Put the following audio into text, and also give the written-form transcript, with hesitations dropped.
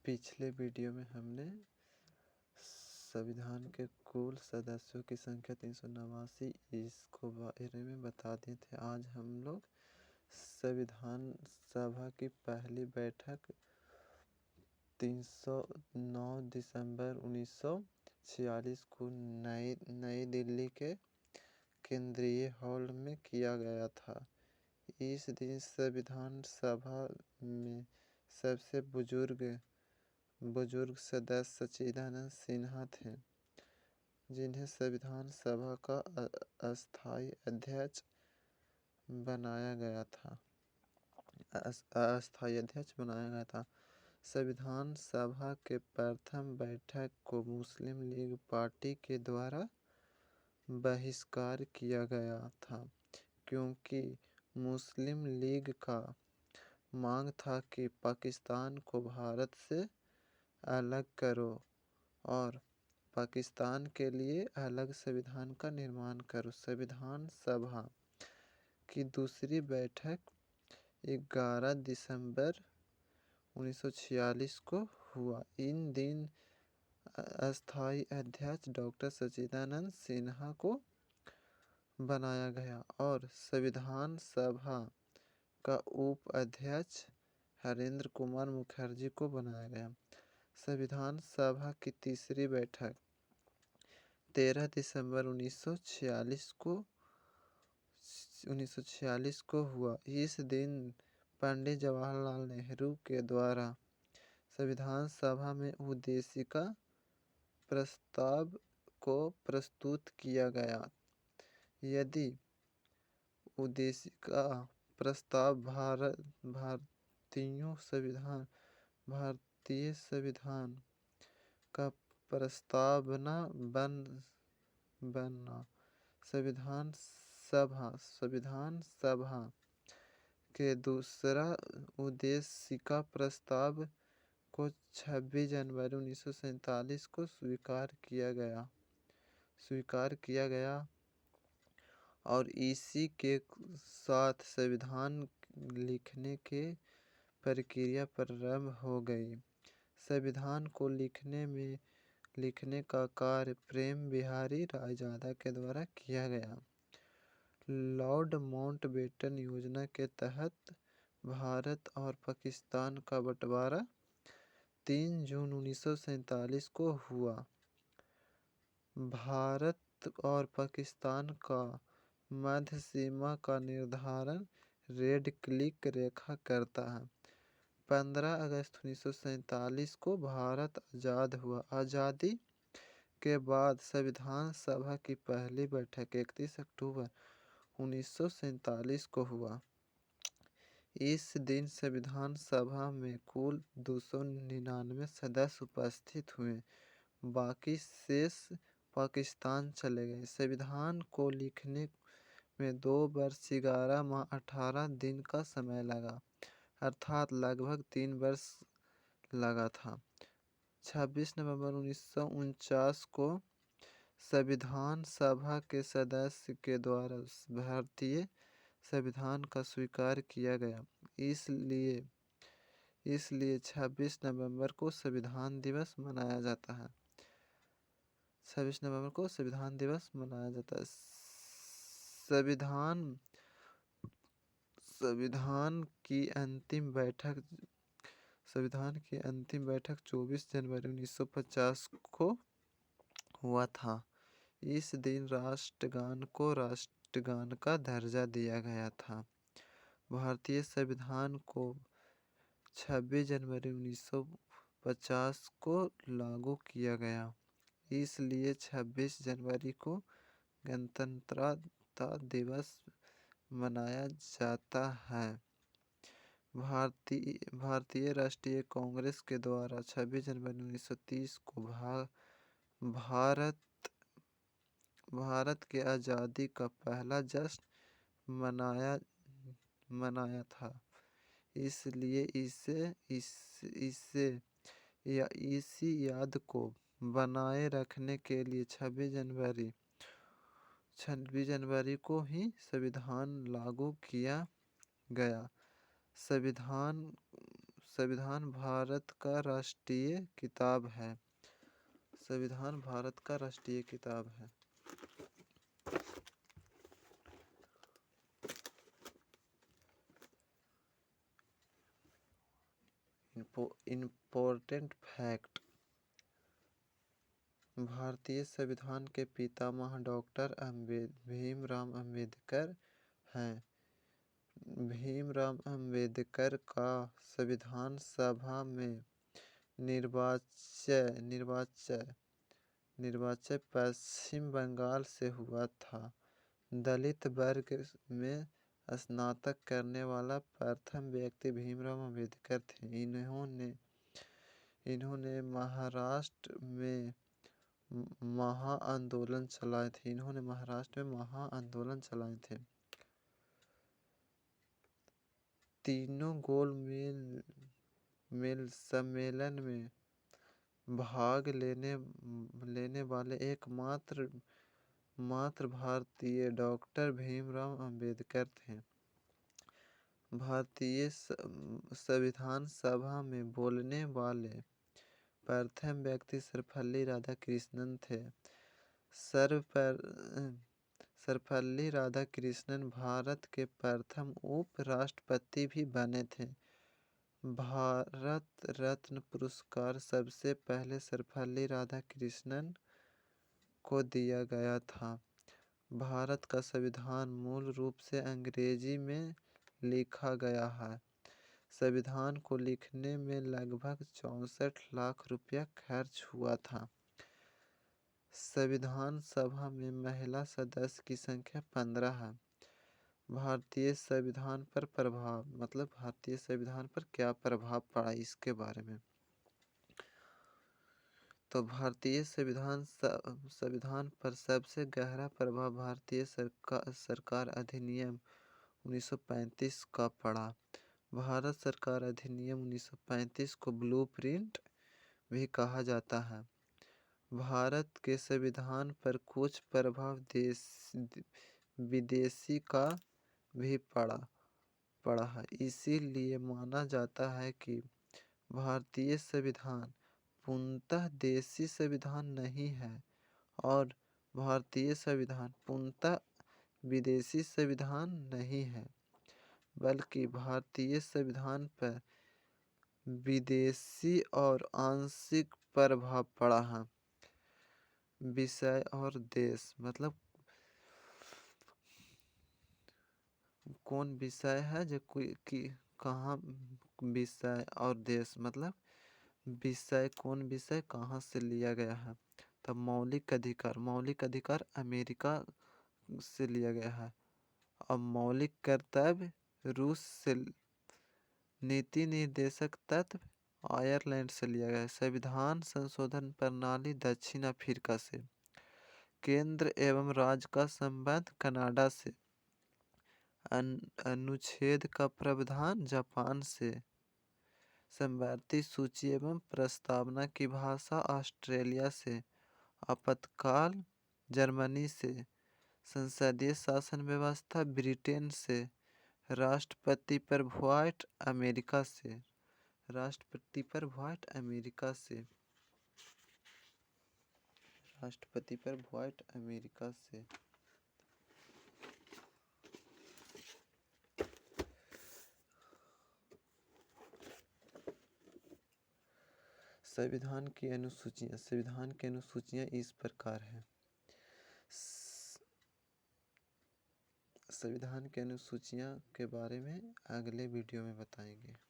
पिछले वीडियो में हमने संविधान के कुल सदस्यों की संख्या 389 इसको बारे में बता दिए थे। आज हम लोग संविधान सभा की पहली बैठक 309 दिसंबर 1946 को नई दिल्ली के केंद्रीय हॉल में किया गया था। इस दिन संविधान सभा में सबसे बुजुर्ग सदस्य सच्चिदानंद सिन्हा थे, जिन्हें संविधान सभा का अस्थायी अध्यक्ष बनाया गया था। संविधान सभा के प्रथम बैठक को मुस्लिम लीग पार्टी के द्वारा बहिष्कार किया गया था, क्योंकि मुस्लिम लीग का मांग था कि पाकिस्तान को भारत से अलग करो और पाकिस्तान के लिए अलग संविधान का निर्माण करो। संविधान सभा की दूसरी बैठक 11 दिसंबर 1946 को हुआ। इन दिन अस्थायी अध्यक्ष डॉक्टर सच्चिदानंद सिन्हा को बनाया गया और संविधान सभा का उप अध्यक्ष हरेंद्र कुमार मुखर्जी को बनाया गया। संविधान सभा की तीसरी बैठक 13 दिसंबर 1946 को हुआ। इस दिन पंडित जवाहरलाल नेहरू के द्वारा संविधान सभा में उद्देशिका प्रस्ताव को प्रस्तुत किया गया। यदि उद्देशिका प्रस्ताव भारतीय संविधान का प्रस्तावना बनना संविधान सभा के दूसरा उद्देशिका प्रस्ताव को 26 जनवरी 1947 को स्वीकार किया गया और इसी के साथ संविधान लिखने के प्रक्रिया प्रारंभ हो गई। संविधान को लिखने का कार्य प्रेम बिहारी रायजादा के द्वारा किया गया। लॉर्ड माउंटबेटन योजना के तहत भारत और पाकिस्तान का बंटवारा 3 जून 1947 को हुआ। भारत और पाकिस्तान का मध्य सीमा का निर्धारण रेड क्लिक रेखा करता है। 15 अगस्त 1947 को भारत आज़ाद हुआ। आज़ादी के बाद संविधान सभा की पहली बैठक 31 अक्टूबर 1947 को हुआ। इस दिन संविधान सभा में कुल 299 सदस्य उपस्थित हुए, बाकी शेष पाकिस्तान चले गए। संविधान को लिखने में 2 वर्ष 11 माह 18 दिन का समय लगा, अर्थात लगभग 3 वर्ष लगा था। 26 नवंबर 1949 को संविधान सभा के सदस्य के द्वारा भारतीय संविधान का स्वीकार किया गया। इसलिए 26 नवंबर को संविधान दिवस मनाया जाता है। 26 नवंबर को संविधान दिवस मनाया जाता है। संविधान की अंतिम बैठक 24 जनवरी 1950 को हुआ था। इस दिन राष्ट्रगान को राष्ट्रगान का दर्जा दिया गया था। भारतीय संविधान को 26 जनवरी 1950 को लागू किया गया। इसलिए 26 जनवरी को गणतंत्र दिवस मनाया जाता है। भारतीय राष्ट्रीय कांग्रेस के द्वारा 26 जनवरी 1930 को भारत के आज़ादी का पहला जश्न मनाया था। इसलिए इसी याद को बनाए रखने के लिए 26 जनवरी को ही संविधान लागू किया गया। संविधान भारत का राष्ट्रीय किताब है। संविधान भारत का राष्ट्रीय किताब है। इम्पोर्टेंट फैक्ट, भारतीय संविधान के पितामह डॉक्टर भीमराव अंबेडकर हैं। भीमराव अंबेडकर का संविधान सभा में निर्वाचन पश्चिम बंगाल से हुआ था। दलित वर्ग में स्नातक करने वाला प्रथम व्यक्ति भीमराव अंबेडकर थे। इन्होंने महाराष्ट्र में महाआंदोलन चलाए थे। तीनों गोल मेल सम्मेलन में भाग लेने वाले एकमात्र भारतीय डॉक्टर भीमराव अंबेडकर थे। भारतीय संविधान सभा में बोलने वाले प्रथम व्यक्ति सर्वपल्ली राधाकृष्णन थे। सर्वपल्ली राधाकृष्णन भारत के प्रथम उप राष्ट्रपति भी बने थे। भारत रत्न पुरस्कार सबसे पहले सर्वपल्ली राधाकृष्णन को दिया गया था। भारत का संविधान मूल रूप से अंग्रेजी में लिखा गया है। संविधान को लिखने में लगभग 64 लाख रुपया खर्च हुआ था। संविधान सभा में महिला सदस्य की संख्या 15 है। भारतीय संविधान पर प्रभाव, मतलब भारतीय संविधान पर क्या प्रभाव पड़ा इसके बारे में। तो भारतीय संविधान पर सबसे गहरा प्रभाव भारतीय सरकार अधिनियम 1935 का पड़ा। भारत सरकार अधिनियम 1935 को ब्लूप्रिंट भी कहा जाता है। भारत के संविधान पर कुछ प्रभाव विदेशी का भी पड़ा है। इसीलिए माना जाता है कि भारतीय संविधान पूर्णतः देशी संविधान नहीं है और भारतीय संविधान पूर्णतः विदेशी संविधान नहीं है, बल्कि भारतीय संविधान पर विदेशी और आंशिक प्रभाव पड़ा है। विषय और देश, मतलब कौन विषय है जो कहाँ विषय और देश, मतलब विषय कौन विषय कहाँ से लिया गया है। तब मौलिक अधिकार अमेरिका से लिया गया है और मौलिक कर्तव्य रूस से, नीति निर्देशक तत्व आयरलैंड से लिया गया है। संविधान संशोधन प्रणाली दक्षिण अफ्रीका से। केंद्र एवं राज्य का संबंध कनाडा से। अनुच्छेद का प्रावधान जापान से। समवर्ती सूची एवं प्रस्तावना की भाषा ऑस्ट्रेलिया से। आपातकाल जर्मनी से। संसदीय शासन व्यवस्था ब्रिटेन से। राष्ट्रपति पर वोट अमेरिका से। राष्ट्रपति पर वोट अमेरिका से। राष्ट्रपति पर वोट अमेरिका से। संविधान की अनुसूचियां इस प्रकार हैं। संविधान की अनुसूचियां के बारे में अगले वीडियो में बताएंगे।